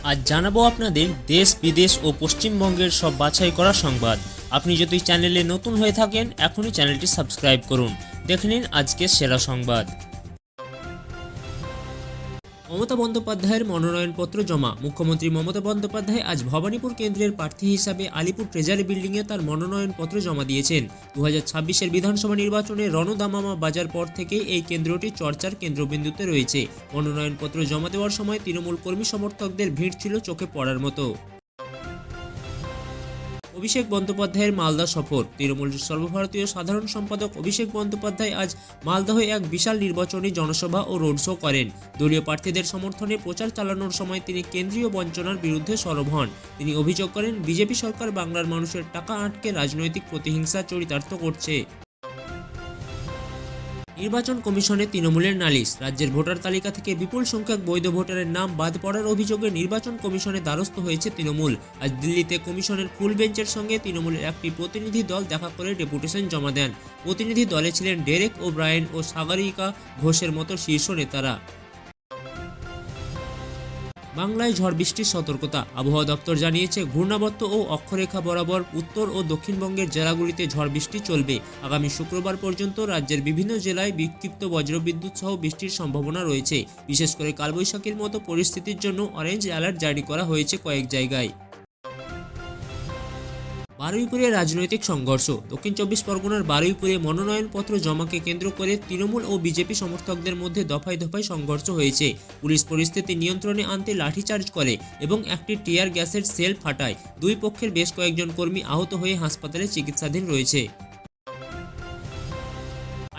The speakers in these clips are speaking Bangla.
আজ জানাবো আপনাদের দেশ বিদেশ ও পশ্চিমবঙ্গের সব বাছাই করা সংবাদ। আপনি যদি চ্যানেলে নতুন হয়ে থাকেন এখনই চ্যানেলটি সাবস্ক্রাইব করুন। দেখে নিন আজকের সেরা সংবাদ। মমতা বন্দ্যোপাধ্যায়ের মনোনয়নপত্র জমা। মুখ্যমন্ত্রী মমতা বন্দ্যোপাধ্যায় আজ ভবানীপুর কেন্দ্রের প্রার্থী হিসাবে আলিপুর ট্রেজারি বিল্ডিংয়ে তার মনোনয়নপত্র জমা দিয়েছেন। 2026-এর বিধানসভা নির্বাচনে রণদামামা বাজার পর থেকে এই কেন্দ্রটি চর্চার কেন্দ্রবিন্দুতে রয়েছে। মনোনয়নপত্র জমা দেওয়ার সময় তৃণমূল কর্মী সমর্থকদের ভিড় ছিল চোখে পড়ার মতো। অভিষেক বন্দ্যোপাধ্যায়ের মালদা সফর। তৃণমূল সর্বভারতীয় সাধারণ সম্পাদক অভিষেক বন্দ্যোপাধ্যায় আজ মালদহে এক বিশাল নির্বাচনী জনসভা ও রোড শো করেন। দলীয় প্রার্থীদের সমর্থনে প্রচার চালানোর সময় তিনি কেন্দ্রীয় বঞ্চনার বিরুদ্ধে সরব হন। তিনি অভিযোগ করেন, বিজেপি সরকার বাংলার মানুষের টাকা আটকে রাজনৈতিক প্রতিহিংসা চরিতার্থ করছে। নির্বাচন কমিশনে তৃণমূলের নালিশ। রাজ্যের ভোটার তালিকা থেকে বিপুল সংখ্যক বৈধ ভোটারের নাম বাদ পড়ার অভিযোগে নির্বাচন কমিশনে দ্বারস্থ হয়েছে তৃণমূল। আজ দিল্লিতে কমিশনের ফুল বেঞ্চের সঙ্গে তৃণমূলের একটি প্রতিনিধি দল দেখা করে ডেপুটেশন জমা দেন। প্রতিনিধি দলে ছিলেন ডেরেক ওব্রায়েন ও সাগরিকা ঘোষের মতো শীর্ষ নেতারা। বাংলায় ঝড় বৃষ্টির সতর্কতা। আবহাওয়া দপ্তর জানিয়েছে, ঘূর্ণাবর্ত ও অক্ষরেখা বরাবর উত্তর ও দক্ষিণবঙ্গের জেলাগুলিতে ঝড় বৃষ্টি চলবে। আগামী শুক্রবার পর্যন্ত রাজ্যের বিভিন্ন জেলায় বিক্ষিপ্ত বজ্রবিদ্যুৎ সহ বৃষ্টির সম্ভাবনা রয়েছে। বিশেষ করে কালবৈশাখীর মতো পরিস্থিতির জন্য অরেঞ্জ অ্যালার্ট জারি করা হয়েছে কয়েক জায়গায়। বারুইপুরে রাজনৈতিক সংঘর্ষ। দক্ষিণ 24 পরগনার বারুইপুরে মনোনয়নপত্র জমাকে কেন্দ্র করে তৃণমূল ও বিজেপি সমর্থকদের মধ্যে দফায় দফায় সংঘর্ষ হয়েছে। পুলিশ পরিস্থিতি নিয়ন্ত্রণে আনতে লাঠিচার্জ করে এবং একটি টিয়ার গ্যাসের সেল ফাটায়। দুই পক্ষের বেশ কয়েকজন কর্মী আহত হয়ে হাসপাতালে চিকিৎসাধীন রয়েছে।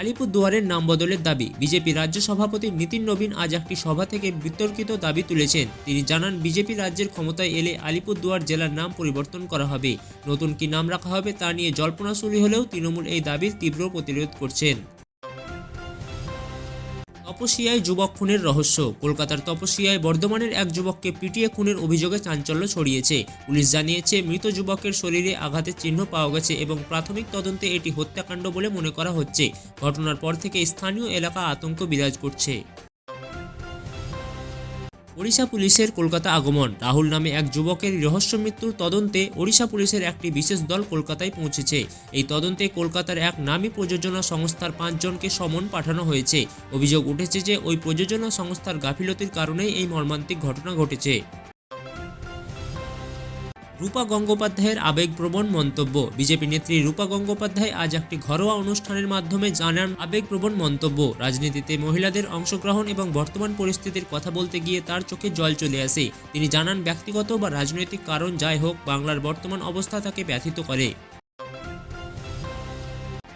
আলিপুরদুয়ারের নাম বদলের দাবি। বিজেপি রাজ্য সভাপতি নিতিন নবীন আজ একটি সভা থেকে বিতর্কিত দাবি তুলেছেন। তিনি জানান, বিজেপি রাজ্যের ক্ষমতায় এলে আলিপুরদুয়ার জেলার নাম পরিবর্তন করা হবে। নতুন কি নাম রাখা হবে তা নিয়ে জল্পনা শুরু হলেও তৃণমূল এই দাবির তীব্র প্রতিরোধ করছেন। তপসিয়ায় যুবক খুনের রহস্য। কলকাতার তপসিয়ায় বর্ধমানের এক যুবককে পিটিয়ে খুনের অভিযোগে চাঞ্চল্য ছড়িয়েছে। পুলিশ জানিয়েছে, মৃত যুবকের শরীরে আঘাতের চিহ্ন পাওয়া গেছে এবং প্রাথমিক তদন্তে এটি হত্যাকাণ্ড বলে মনে করা হচ্ছে। ঘটনার পর থেকে স্থানীয় এলাকা আতঙ্ক বিরাজ করছে। ওড়িশা পুলিশের কলকাতা আগমন। রাহুল নামে এক যুবকের রহস্য মৃত্যুর তদন্তে ওড়িশা পুলিশের একটি বিশেষ দল কলকাতায় পৌঁছেছে। এই তদন্তে কলকাতার এক নামী প্রযোজনা সংস্থার 5 জনকে সমন পাঠানো হয়েছে। অভিযোগ উঠেছে যে ওই প্রযোজনা সংস্থার গাফিলতির কারণেই এই মর্মান্তিক ঘটনা ঘটেছে। রূপা গঙ্গোপাধ্যায়ের আবেগপ্রবণ মন্তব্য। বিজেপি নেত্রী রূপা গঙ্গোপাধ্যায় আজ একটি ঘরোয়া অনুষ্ঠানের মাধ্যমে জানান আবেগপ্রবণ মন্তব্য। রাজনীতিতে মহিলাদের অংশগ্রহণ এবং বর্তমান পরিস্থিতির কথা বলতে গিয়ে তার চোখে জল চলে আসে। তিনি জানান, ব্যক্তিগত বা রাজনৈতিক কারণ যাই হোক, বাংলার বর্তমান অবস্থা তাকে ব্যথিত করে।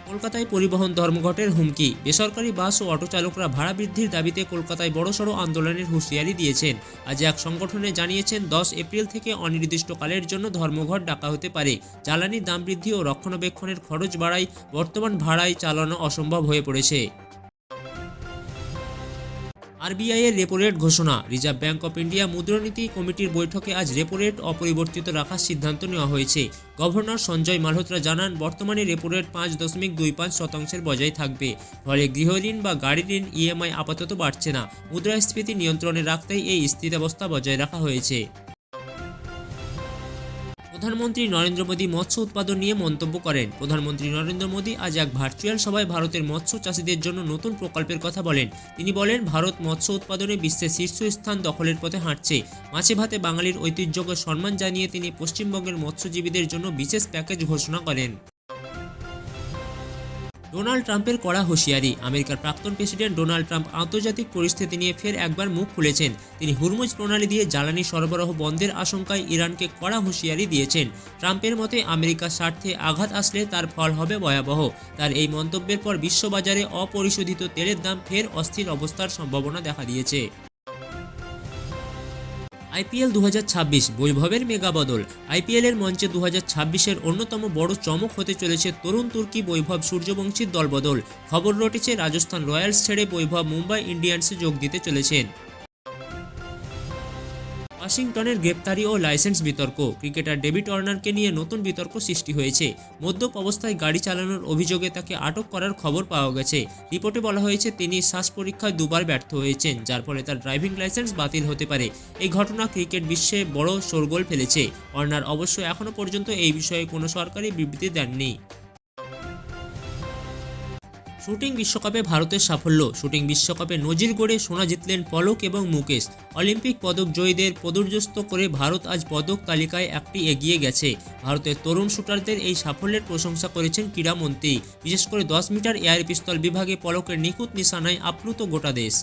কলকাতায় পরিবহন ধর্মঘটের হুমকি। বেসরকারি বাস ও অটো চালকরা ভাড়া বৃদ্ধির দাবিতে কলকাতায় বড়সড় আন্দোলনের হুঁশিয়ারি দিয়েছেন। আজ এক সংগঠনে জানিয়েছেন, 10 এপ্রিল থেকে অনির্দিষ্টকালের জন্য ধর্মঘট ডাকা হতে পারে। জ্বালানির দাম বৃদ্ধি ও রক্ষণাবেক্ষণের খরচ বাড়ায় বর্তমান ভাড়ায় চালানো অসম্ভব হয়ে পড়েছে। আরবিআই এর রেপো রেট ঘোষণা। রিজার্ভ ব্যাঙ্ক অফ ইন্ডিয়া মুদ্রানীতি কমিটির বৈঠকে আজ রেপো রেট অপরিবর্তিত রাখার সিদ্ধান্ত নেওয়া হয়েছে। গভর্নর সঞ্জয় মালহোত্রা জানান, বর্তমানে রেপো রেট 5.25% বজায় থাকবে। ফলে গৃহঋণ বা গাড়ি ঋণ ইএমআই আপাতত বাড়ছে না। মুদ্রাস্ফীতি নিয়ন্ত্রণে রাখতেই এই স্থিতাবস্থা বজায় রাখা হয়েছে। প্রধানমন্ত্রী নরেন্দ্র মোদী মৎস্য উৎপাদন নিয়ে মন্তব্য করেন। প্রধানমন্ত্রী নরেন্দ্র মোদী আজ এক ভার্চুয়াল সভায় ভারতের মৎস্য চাষীদের জন্য নতুন প্রকল্পের কথা বলেন। তিনি বলেন, ভারত মৎস্য উৎপাদনে বিশ্বের শীর্ষস্থান দখলের পথে হাঁটছে। মাছে ভাতে বাঙালির ঐতিহ্যকে সম্মান জানিয়ে তিনি পশ্চিমবঙ্গের মৎস্যজীবীদের জন্য বিশেষ প্যাকেজ ঘোষণা করেন। ডোনাল্ড ট্রাম্পের কড়া হুঁশিয়ারি। আমেরিকার প্রাক্তন প্রেসিডেন্ট ডোনাল্ড ট্রাম্প আন্তর্জাতিক পরিস্থিতি নিয়ে ফের একবার মুখ খুলেছেন। তিনি হুরমুজ প্রণালী দিয়ে জ্বালানি সরবরাহ বন্ধের আশঙ্কায় ইরানকে কড়া হুঁশিয়ারি দিয়েছেন। ট্রাম্পের মতে, আমেরিকার স্বার্থে আঘাত আসলে তার ফল হবে ভয়াবহ। তার এই মন্তব্যের পর বিশ্ববাজারে অপরিশোধিত তেলের দাম ফের অস্থির অবস্থার সম্ভাবনা দেখা দিয়েছে। আইপিএল 2026 বৈভবের মেগা বদল। আইপিএলের মঞ্চে 2026-এর অন্যতম বড় চমক হতে চলেছে তরুণ তুর্কি বৈভব সূর্যবংশীর দলবদল। খবর রটেছে, রাজস্থান রয়্যালস ছেড়ে বৈভব মুম্বাই ইন্ডিয়ান্সে যোগ দিতে চলেছেন। ওয়াশিংটনের গ্রেপ্তারি ও লাইসেন্স বিতর্ক। ক্রিকেটার ডেভিড ওয়ার্নারকে নিয়ে নতুন বিতর্ক সৃষ্টি হয়েছে। মদ্যপ অবস্থায় গাড়ি চালানোর অভিযোগে তাকে আটক করার খবর পাওয়া গেছে। রিপোর্টে বলা হয়েছে তিনি শ্বাস পরীক্ষায় দুবার ব্যর্থ হয়েছেন, যার ফলে তার ড্রাইভিং লাইসেন্স বাতিল হতে পারে। এই ঘটনা ক্রিকেট বিশ্বে বড় শোরগোল ফেলেছে। ওয়ার্নার অবশ্য এখনও পর্যন্ত এই বিষয়ে কোনো সরকারি বিবৃতি দেননি। শুটিং বিশ্বকাপে ভারতের সাফল্য। শুটিং বিশ্বকাপে নজির গড়ে সোনা জিতলেন পলক এবং মুকেশ। অলিম্পিক পদক জয়ীদের পদর্যস্ত করে ভারত আজ পদক তালিকায় একটি এগিয়ে গেছে। ভারতের তরুণ শুটারদের এই সাফল্যের প্রশংসা করেছেন ক্রীড়ামন্ত্রী। বিশেষ করে 10 মিটার এয়ার পিস্তল বিভাগে পলকের নিখুঁত নিশানায় আপ্লুত গোটা দেশ।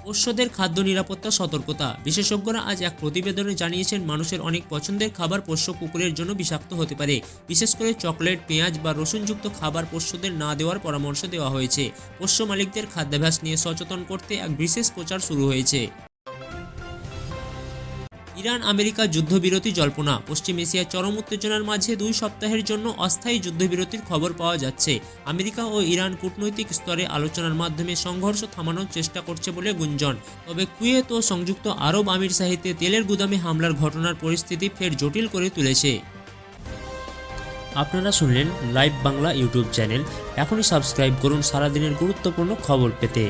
পোষ্যদের খাদ্য নিরাপত্তা সতর্কতা। বিশেষজ্ঞরা আজ এক প্রতিবেদনে জানিয়েছেন মানুষের অনেক পছন্দের খাবার পোষ্য কুকুরের জন্য বিষাক্ত হতে পারে। বিশেষ করে চকলেট, পেঁয়াজ বা রসুনযুক্ত খাবার পোষ্যদের না দেওয়ার পরামর্শ দেওয়া হয়েছে। পোষ্য মালিকদের খাদ্যাভ্যাস নিয়ে সচেতন করতে এক বিশেষ প্রচার শুরু হয়েছে। ইরান আমেরিকা যুদ্ধবিরতি জল্পনা। পশ্চিম এশিয়ার চরম উত্তেজনার মাঝে 2 সপ্তাহের জন্য অস্থায়ী যুদ্ধবিরতির খবর পাওয়া যাচ্ছে। আমেরিকা ও ইরান কূটনৈতিক স্তরে আলোচনার মাধ্যমে সংঘর্ষ থামানোর চেষ্টা করছে বলে গুঞ্জন। তবে কুয়েত ও সংযুক্ত আরব আমিরশাহিতে তেলের গুদামে হামলার ঘটনার পরিস্থিতি ফের জটিল করে তুলেছে। আপনারা শুনলেন লাইভ বাংলা ইউটিউব চ্যানেল। এখনই সাবস্ক্রাইব করুন সারাদিনের গুরুত্বপূর্ণ খবর পেতে।